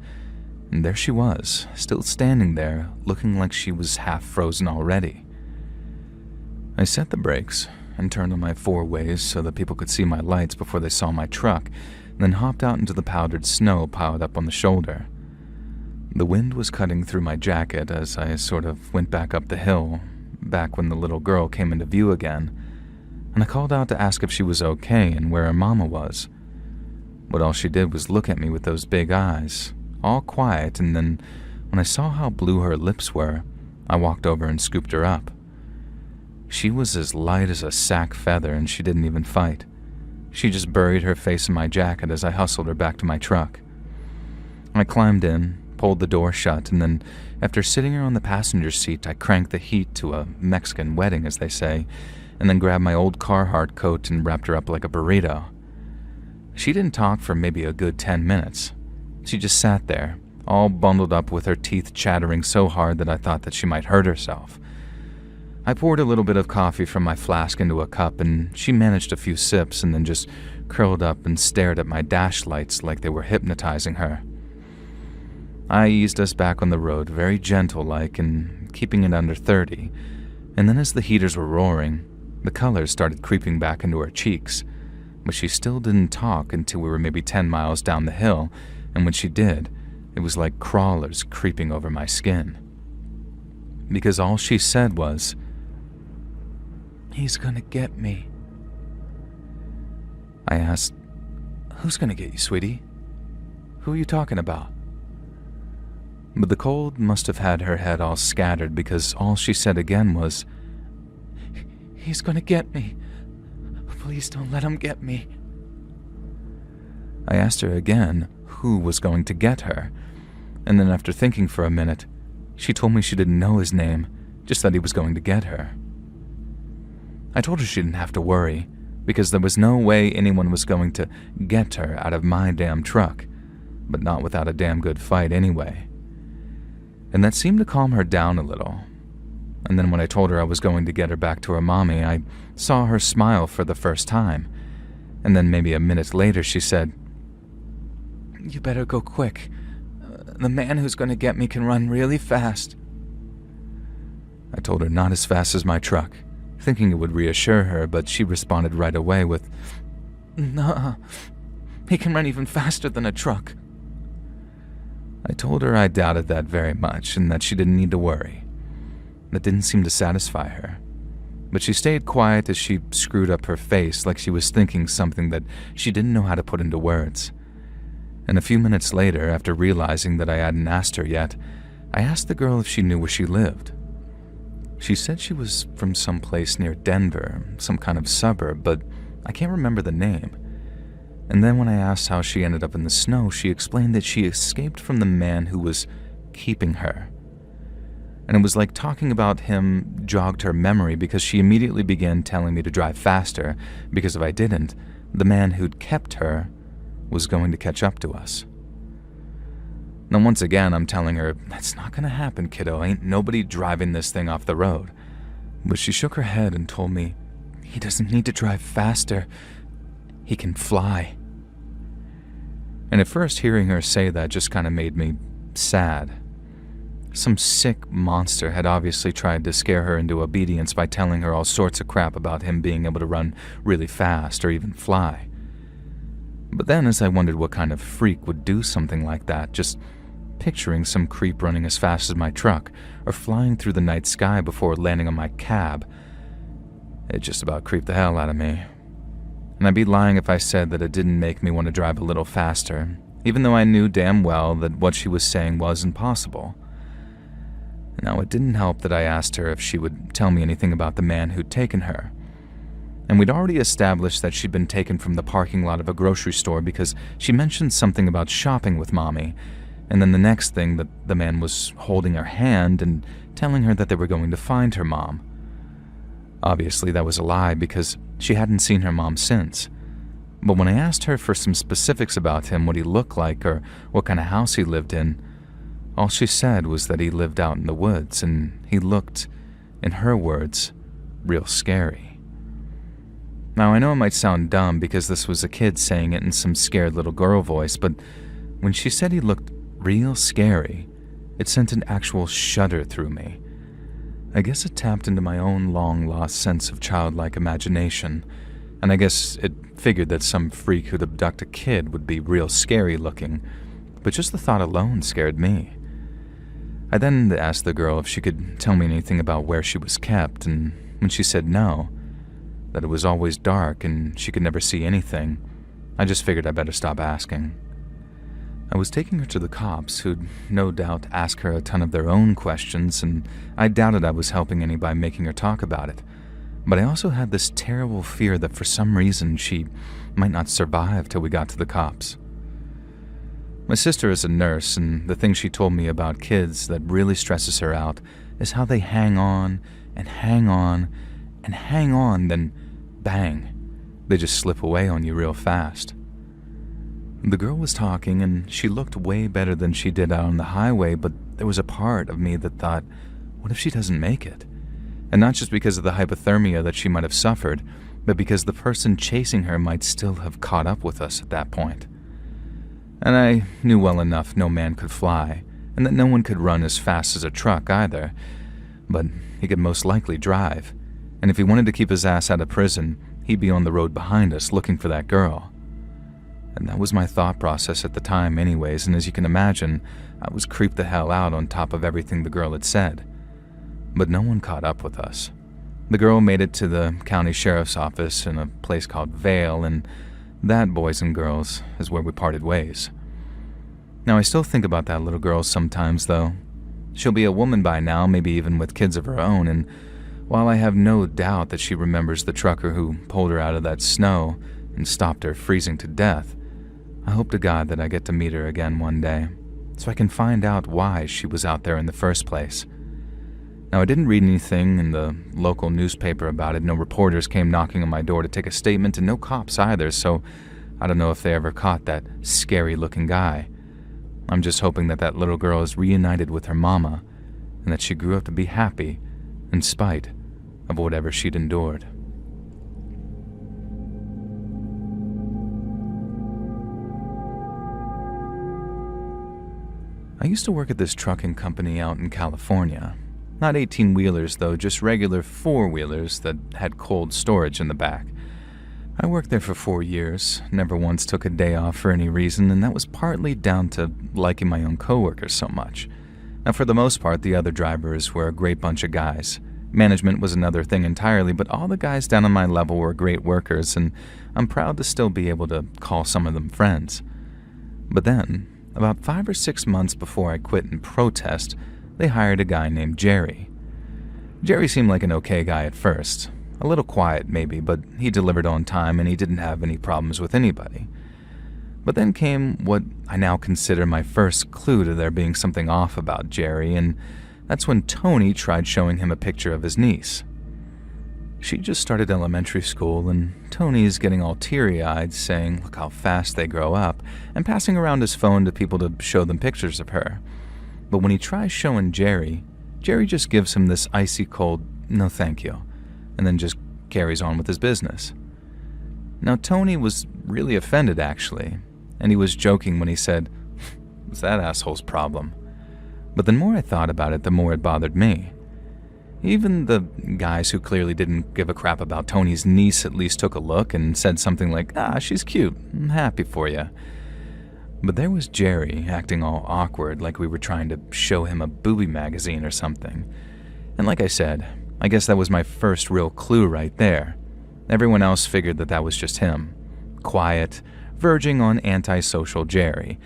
and there she was, still standing there, looking like she was half frozen already. I set the brakes and turned on my four-ways so that people could see my lights before they saw my truck, then hopped out into the powdered snow piled up on the shoulder. The wind was cutting through my jacket as I sort of went back up the hill, back when the little girl came into view again, and I called out to ask if she was okay and where her mama was. But all she did was look at me with those big eyes, all quiet, and then when I saw how blue her lips were, I walked over and scooped her up. She was as light as a sack feather, and she didn't even fight. She just buried her face in my jacket as I hustled her back to my truck. I climbed in, pulled the door shut, and then, after sitting her on the passenger seat, I cranked the heat to a Mexican wedding, as they say, and then grabbed my old Carhartt coat and wrapped her up like a burrito. She didn't talk for maybe a good 10 minutes. She just sat there, all bundled up with her teeth chattering so hard that I thought that she might hurt herself. I poured a little bit of coffee from my flask into a cup, and she managed a few sips and then just curled up and stared at my dash lights like they were hypnotizing her. I eased us back on the road, very gentle-like and keeping it under 30, and then as the heaters were roaring, the colors started creeping back into her cheeks, but she still didn't talk until we were maybe 10 miles down the hill, and when she did, it was like crawlers creeping over my skin. Because all she said was, "He's gonna get me." I asked, "Who's gonna get you, sweetie? Who are you talking about?" But the cold must have had her head all scattered because all she said again was, "He's gonna get me. Please don't let him get me." I asked her again who was going to get her, and then after thinking for a minute, she told me she didn't know his name, just that he was going to get her. I told her she didn't have to worry, because there was no way anyone was going to get her out of my damn truck, but not without a damn good fight anyway. And that seemed to calm her down a little. And then when I told her I was going to get her back to her mommy, I saw her smile for the first time. And then maybe a minute later she said, "You better go quick. The man who's going to get me can run really fast." I told her not as fast as my truck, thinking it would reassure her, but she responded right away with, "Nah, he can run even faster than a truck." I told her I doubted that very much and that she didn't need to worry. That didn't seem to satisfy her, but she stayed quiet as she screwed up her face like she was thinking something that she didn't know how to put into words. And a few minutes later, after realizing that I hadn't asked her yet, I asked the girl if she knew where she lived. She said she was from some place near Denver, some kind of suburb, but I can't remember the name. And then when I asked how she ended up in the snow, she explained that she escaped from the man who was keeping her. And it was like talking about him jogged her memory because she immediately began telling me to drive faster because if I didn't, the man who'd kept her was going to catch up to us. Now once again, I'm telling her, that's not going to happen, kiddo. Ain't nobody driving this thing off the road. But she shook her head and told me, he doesn't need to drive faster. He can fly. And at first, hearing her say that just kind of made me sad. Some sick monster had obviously tried to scare her into obedience by telling her all sorts of crap about him being able to run really fast or even fly. But then, as I wondered what kind of freak would do something like that, just picturing some creep running as fast as my truck or flying through the night sky before landing on my cab, it just about creeped the hell out of me. And I'd be lying if I said that it didn't make me want to drive a little faster, even though I knew damn well that what she was saying was impossible. Now, it didn't help that I asked her if she would tell me anything about the man who'd taken her. And we'd already established that she'd been taken from the parking lot of a grocery store because she mentioned something about shopping with Mommy, and then the next thing that the man was holding her hand and telling her that they were going to find her mom. Obviously, that was a lie because she hadn't seen her mom since. But when I asked her for some specifics about him, what he looked like or what kind of house he lived in, all she said was that he lived out in the woods and he looked, in her words, real scary. Now, I know it might sound dumb because this was a kid saying it in some scared little girl voice, but when she said he looked real scary, it sent an actual shudder through me. I guess it tapped into my own long-lost sense of childlike imagination, and I guess it figured that some freak who'd abduct a kid would be real scary looking, but just the thought alone scared me. I then asked the girl if she could tell me anything about where she was kept, and when she said no, that it was always dark and she could never see anything, I just figured I better stop asking. I was taking her to the cops, who'd no doubt ask her a ton of their own questions, and I doubted I was helping any by making her talk about it. But I also had this terrible fear that for some reason she might not survive till we got to the cops. My sister is a nurse, and the thing she told me about kids that really stresses her out is how they hang on and hang on and hang on, then bang, they just slip away on you real fast. The girl was talking, and she looked way better than she did out on the highway, but there was a part of me that thought, what if she doesn't make it? And not just because of the hypothermia that she might have suffered, but because the person chasing her might still have caught up with us at that point. And I knew well enough no man could fly, and that no one could run as fast as a truck either, but he could most likely drive, and if he wanted to keep his ass out of prison, he'd be on the road behind us looking for that girl. And that was my thought process at the time anyways, and as you can imagine, I was creeped the hell out on top of everything the girl had said. But no one caught up with us. The girl made it to the county sheriff's office in a place called Vale, and that, boys and girls, is where we parted ways. Now, I still think about that little girl sometimes, though. She'll be a woman by now, maybe even with kids of her own, and while I have no doubt that she remembers the trucker who pulled her out of that snow and stopped her freezing to death, I hope to God that I get to meet her again one day, so I can find out why she was out there in the first place. Now, I didn't read anything in the local newspaper about it. No reporters came knocking on my door to take a statement, and no cops either, so I don't know if they ever caught that scary-looking guy. I'm just hoping that that little girl is reunited with her mama, and that she grew up to be happy in spite of whatever she'd endured. I used to work at this trucking company out in California. Not 18-wheelers though, just regular 4-wheelers that had cold storage in the back. I worked there for 4 years, never once took a day off for any reason, and that was partly down to liking my own coworkers so much. Now, for the most part, the other drivers were a great bunch of guys. Management was another thing entirely, but all the guys down on my level were great workers, and I'm proud to still be able to call some of them friends. But then, about 5 or 6 months before I quit in protest, they hired a guy named Jerry. Jerry seemed like an okay guy at first. A little quiet maybe, but he delivered on time and he didn't have any problems with anybody. But then came what I now consider my first clue to there being something off about Jerry, and That's when Tony tried showing him a picture of his niece. She just started elementary school, and Tony's getting all teary-eyed, saying look how fast they grow up, and passing around his phone to people to show them pictures of her. But when he tries showing Jerry, Jerry just gives him this icy cold, no thank you, and then just carries on with his business. Now Tony was really offended actually, and he was joking when he said, it's that asshole's problem. But the more I thought about it, the more it bothered me. Even the guys who clearly didn't give a crap about Tony's niece at least took a look and said something like, she's cute, I'm happy for you. But there was Jerry acting all awkward like we were trying to show him a booby magazine or something. And like I said, I guess that was my first real clue right there. Everyone else figured that that was just him. Quiet, verging on antisocial Jerry.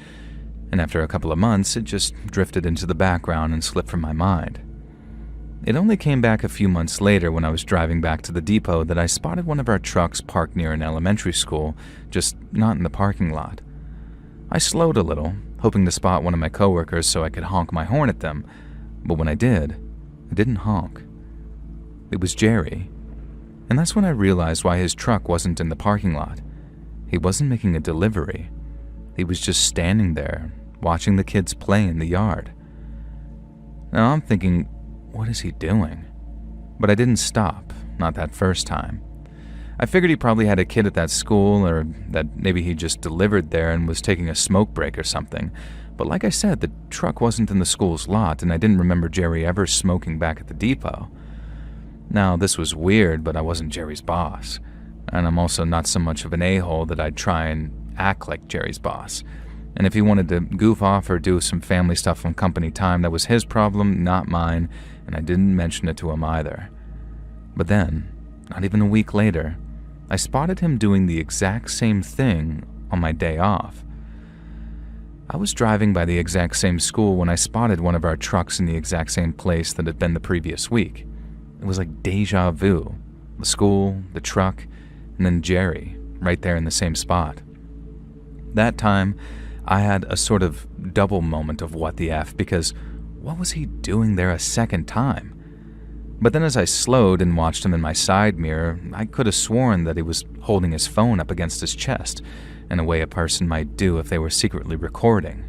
And after a couple of months, it just drifted into the background and slipped from my mind. It only came back a few months later when I was driving back to the depot that I spotted one of our trucks parked near an elementary school, just not in the parking lot. I slowed a little, hoping to spot one of my coworkers so I could honk my horn at them, but when I didn't honk. It was Jerry. And that's when I realized why his truck wasn't in the parking lot. He wasn't making a delivery. He was just standing there, watching the kids play in the yard. Now I'm thinking, what is he doing? But I didn't stop, not that first time. I figured he probably had a kid at that school, or that maybe he just delivered there and was taking a smoke break or something. But like I said, the truck wasn't in the school's lot, and I didn't remember Jerry ever smoking back at the depot. Now, this was weird, but I wasn't Jerry's boss. And I'm also not so much of an a-hole that I'd try and act like Jerry's boss. And if he wanted to goof off or do some family stuff on company time, that was his problem, not mine, and I didn't mention it to him either. But then, not even a week later, I spotted him doing the exact same thing on my day off. I was driving by the exact same school when I spotted one of our trucks in the exact same place that had been the previous week. It was like deja vu. The school, the truck, and then Jerry, right there in the same spot. That time, I had a sort of double moment of what the F, because what was he doing there a second time? But then as I slowed and watched him in my side mirror, I could have sworn that he was holding his phone up against his chest, in a way a person might do if they were secretly recording.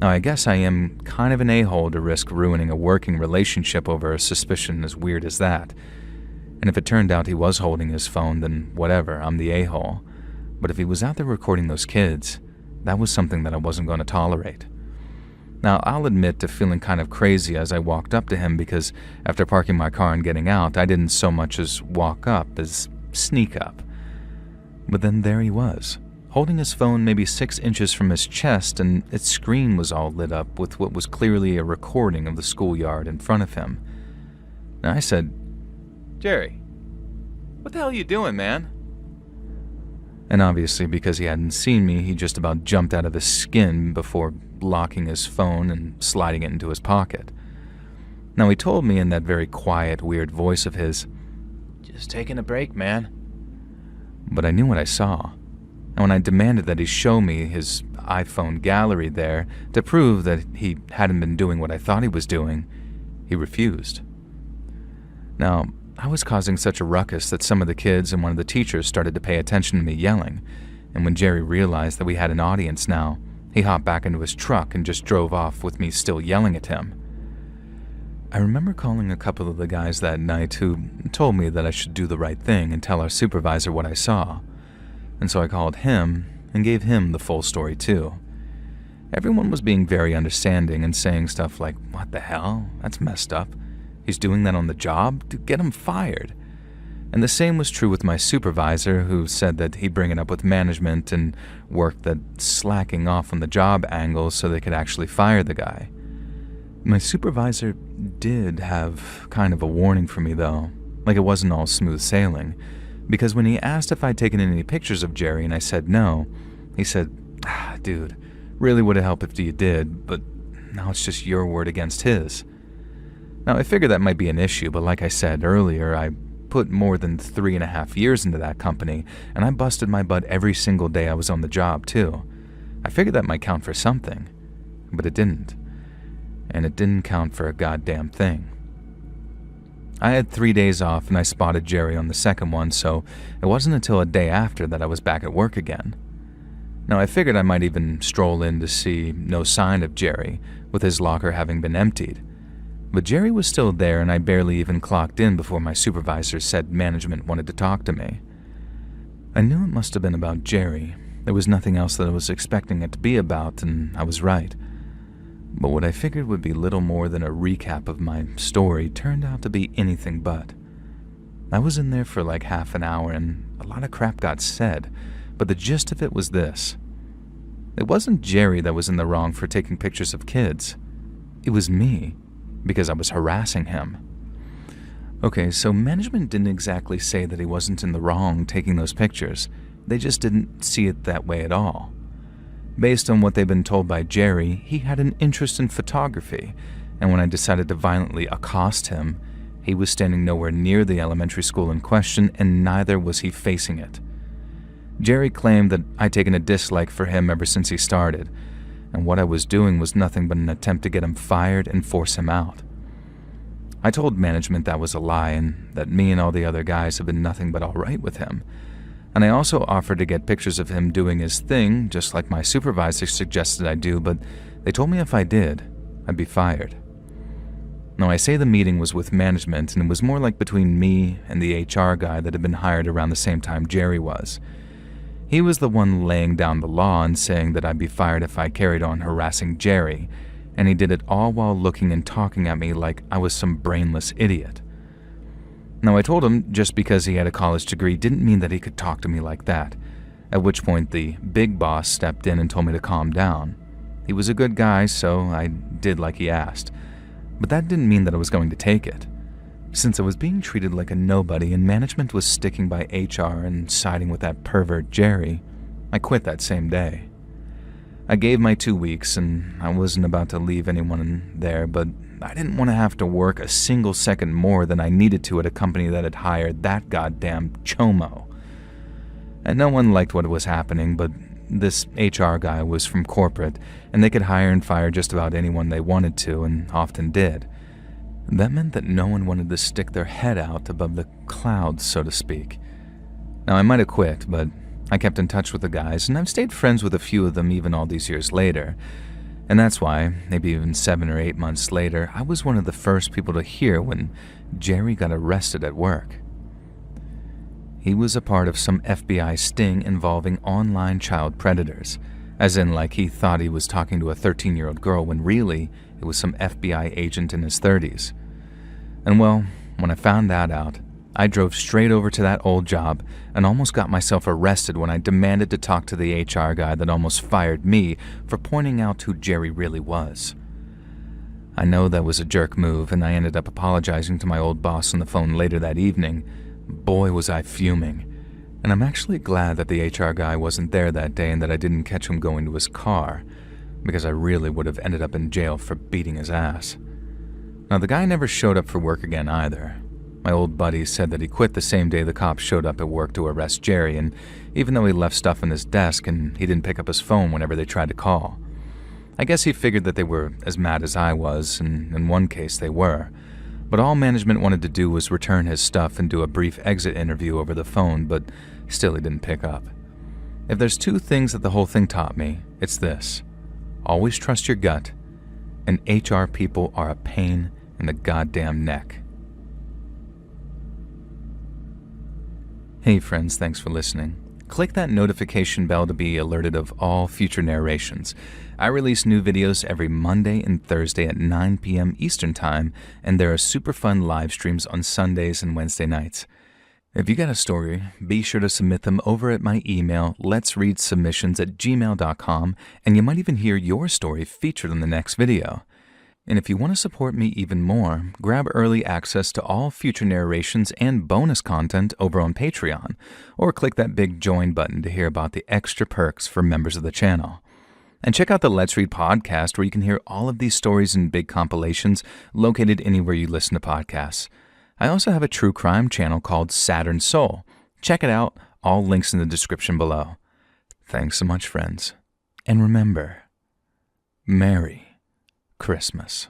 Now, I guess I am kind of an a-hole to risk ruining a working relationship over a suspicion as weird as that. And if it turned out he was holding his phone, then whatever, I'm the a-hole. But if he was out there recording those kids, that was something that I wasn't going to tolerate. Now, I'll admit to feeling kind of crazy as I walked up to him because after parking my car and getting out, I didn't so much as walk up as sneak up. But then there he was, holding his phone maybe 6 inches from his chest, and its screen was all lit up with what was clearly a recording of the schoolyard in front of him. Now I said, "Jerry, what the hell are you doing, man?" And obviously, because he hadn't seen me, he just about jumped out of his skin before locking his phone and sliding it into his pocket. Now he told me in that very quiet, weird voice of his, "Just taking a break, man." But I knew what I saw. And when I demanded that he show me his iPhone gallery there to prove that he hadn't been doing what I thought he was doing, he refused. Now, I was causing such a ruckus that some of the kids and one of the teachers started to pay attention to me yelling, and when Jerry realized that we had an audience now, he hopped back into his truck and just drove off with me still yelling at him. I remember calling a couple of the guys that night who told me that I should do the right thing and tell our supervisor what I saw. And so I called him and gave him the full story too. Everyone was being very understanding and saying stuff like, "What the hell? That's messed up. He's doing that on the job? To get him fired." And the same was true with my supervisor, who said that he'd bring it up with management and work that slacking off on the job angle so they could actually fire the guy. My supervisor did have kind of a warning for me though, like it wasn't all smooth sailing, because when he asked if I'd taken any pictures of Jerry and I said no, he said, "Dude, really would have helped if you did, but now it's just your word against his." Now I figured that might be an issue, but like I said earlier, I put more than 3.5 years into that company, and I busted my butt every single day I was on the job too. I figured that might count for something, but it didn't. and it didn't count for a goddamn thing. I had 3 days off and I spotted Jerry on the second one, so it wasn't until a day after that I was back at work again. Now I figured I might even stroll in to see no sign of Jerry, with his locker having been emptied. But Jerry was still there and I barely even clocked in before my supervisor said management wanted to talk to me. I knew it must have been about Jerry. There was nothing else that I was expecting it to be about, and I was right. But what I figured would be little more than a recap of my story turned out to be anything but. I was in there for like half an hour and a lot of crap got said, but the gist of it was this. It wasn't Jerry that was in the wrong for taking pictures of kids. It was me, because I was harassing him. Okay, so management didn't exactly say that he wasn't in the wrong taking those pictures. They just didn't see it that way at all. Based on what they'd been told by Jerry, he had an interest in photography, and when I decided to violently accost him, he was standing nowhere near the elementary school in question, and neither was he facing it. Jerry claimed that I'd taken a dislike for him ever since he started, and what I was doing was nothing but an attempt to get him fired and force him out. I told management that was a lie and that me and all the other guys had been nothing but all right with him, and I also offered to get pictures of him doing his thing, just like my supervisor suggested I do, but they told me if I did, I'd be fired. Now, I say the meeting was with management, and it was more like between me and the HR guy that had been hired around the same time Jerry was. He was the one laying down the law and saying that I'd be fired if I carried on harassing Jerry, and he did it all while looking and talking at me like I was some brainless idiot. Now, I told him just because he had a college degree didn't mean that he could talk to me like that, at which point the big boss stepped in and told me to calm down. He was a good guy, so I did like he asked, but that didn't mean that I was going to take it. Since I was being treated like a nobody and management was sticking by HR and siding with that pervert Jerry, I quit that same day. I gave my 2 weeks and I wasn't about to leave anyone in there, but I didn't want to have to work a single second more than I needed to at a company that had hired that goddamn chomo. And no one liked what was happening, but this HR guy was from corporate, and they could hire and fire just about anyone they wanted to, and often did. That meant that no one wanted to stick their head out above the clouds, so to speak. Now, I might have quit, but I kept in touch with the guys, and I've stayed friends with a few of them even all these years later. And that's why, maybe even 7 or 8 months later, I was one of the first people to hear when Jerry got arrested at work. He was a part of some FBI sting involving online child predators, as in like he thought he was talking to a 13-year-old girl when really it was some FBI agent in his 30s. And well, when I found that out, I drove straight over to that old job and almost got myself arrested when I demanded to talk to the HR guy that almost fired me for pointing out who Jerry really was. I know that was a jerk move, and I ended up apologizing to my old boss on the phone later that evening. Boy, was I fuming. And I'm actually glad that the HR guy wasn't there that day and that I didn't catch him going to his car, because I really would have ended up in jail for beating his ass. Now, the guy never showed up for work again either. My old buddy said that he quit the same day the cops showed up at work to arrest Jerry, and even though he left stuff on his desk and he didn't pick up his phone whenever they tried to call. I guess he figured that they were as mad as I was, and in one case they were. But all management wanted to do was return his stuff and do a brief exit interview over the phone, but still he didn't pick up. If there's 2 things that the whole thing taught me, it's this. Always trust your gut, and HR people are a pain in the goddamn neck. Hey friends, thanks for listening. Click that notification bell to be alerted of all future narrations. I release new videos every Monday and Thursday at 9 p.m. Eastern Time, and there are super fun live streams on Sundays and Wednesday nights. If you got a story, be sure to submit them over at my email, letsreadsubmissions@gmail.com, and you might even hear your story featured in the next video. And if you want to support me even more, grab early access to all future narrations and bonus content over on Patreon, or click that big join button to hear about the extra perks for members of the channel. And check out the Let's Read podcast, where you can hear all of these stories in big compilations located anywhere you listen to podcasts. I also have a true crime channel called Saturn Soul. Check it out, all links in the description below. Thanks so much, friends. And remember, Merry Christmas.